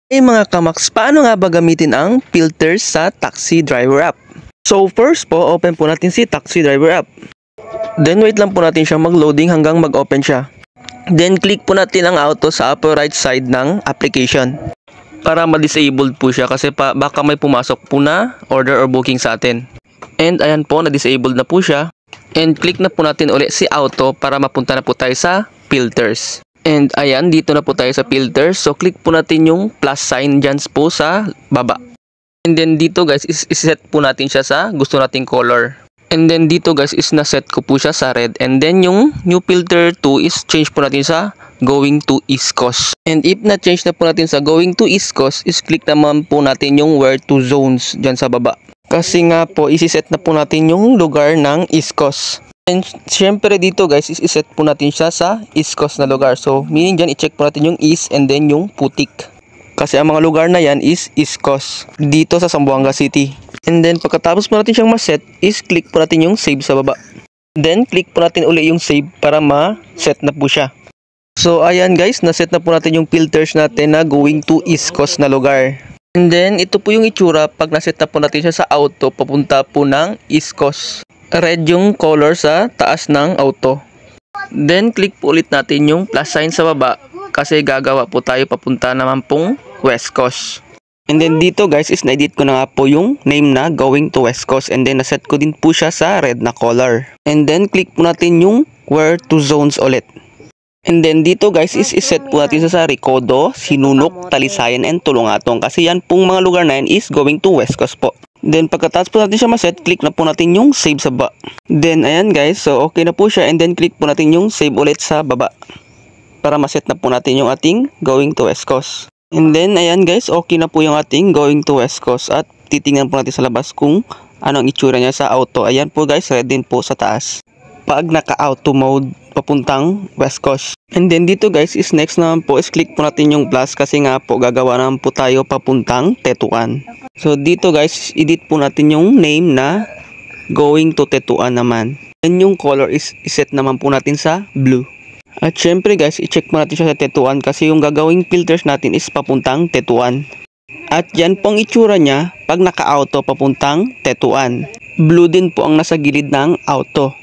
Mga kamax, paano nga ba gamitin ang filters sa Taxi Driver app? So first po, open po natin si Taxi Driver app. Then wait lang po natin siya mag-loading hanggang mag-open siya. Then click po natin ang auto sa upper right side ng application. Para ma-disabled po siya kasi baka may pumasok po na order or booking sa atin. And ayan po, na-disabled na po siya. And click na po natin ulit si auto para mapunta na po tayo sa filters. And ayan, dito na po tayo sa filters. So click po natin yung plus sign dyan po sa baba. And then dito guys, is-set po natin siya sa gusto nating color. And then dito guys, is na-set ko po siya sa red. And then yung new filter 2 is change po natin sa going to East Coast. And if na-change na po natin sa going to East Coast, is click naman po natin yung where to zones dyan sa baba. Kasi nga po, isi-set na po natin yung lugar ng East Coast. And syempre dito guys, is-set po natin siya sa East Coast na lugar. So meaning dyan, i-check po natin yung East and then yung Putik. Kasi ang mga lugar na yan is East Coast. Dito sa Zamboanga City. And then pagkatapos po natin siyang ma-set, is click po natin yung save sa baba. Then click po natin uli yung save para ma-set na po siya. So ayan guys, na-set na po natin yung filters natin na going to East Coast na lugar. And then ito po yung itsura pag na-set na po natin siya sa auto papunta po ng East Coast. Red yung color sa taas ng auto. Then click po ulit natin yung plus sign sa baba kasi gagawa po tayo papunta naman pong West Coast. And then dito guys is na-edit ko na nga po yung name na going to West Coast and then na-set ko din po siya sa red na color. And then click po natin yung where to zones ulit. And then dito guys is set po natin sa Recodo, Sinunok, Talisayan and Tulungatong kasi yan pong mga lugar na yan is going to West Coast po. Then pagkatapos po natin siya ma-set, click na po natin yung save sa baba. Then ayan guys, so okay na po siya and then click po natin yung save ulit sa baba. Para ma-set na po natin yung ating going to West Coast. And then ayan guys, okay na po yung ating going to West Coast at titingnan po natin sa labas kung ano ang itsura niya sa auto. Ayan po guys, red din po sa taas. Pag naka-auto mode, papuntang West Coast. And then dito guys, is next naman po is click po natin yung plus kasi nga po gagawa naman po tayo papuntang Tetuan. So dito guys, edit po natin yung name na going to Tetuan naman. And yung color is set naman po natin sa blue. At syempre guys, i-check mo natin siya sa Tetuan kasi yung gagawing filters natin is papuntang Tetuan. At yan pong itsura niya pag naka-auto papuntang Tetuan. Blue din po ang nasa gilid ng auto.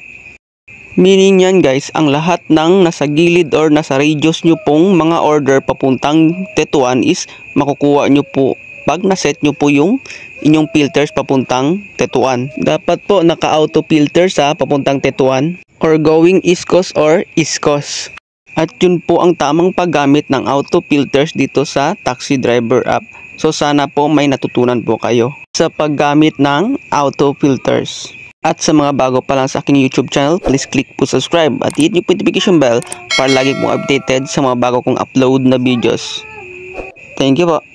Meaning yan guys, ang lahat ng nasa gilid or nasa radius nyo pong mga order papuntang Tetuan is makukuha nyo po pag naset nyo po yung inyong filters papuntang Tetuan. Dapat po naka-auto filter sa papuntang Tetuan or going East Coast or East Coast. At yun po ang tamang paggamit ng auto filters dito sa Taxi Driver app. So sana po may natutunan po kayo sa paggamit ng auto filters. At sa mga bago pa lang sa aking YouTube channel, please click po subscribe at hit niyo po notification bell para lagi pong updated sa mga bago kong upload na videos. Thank you po.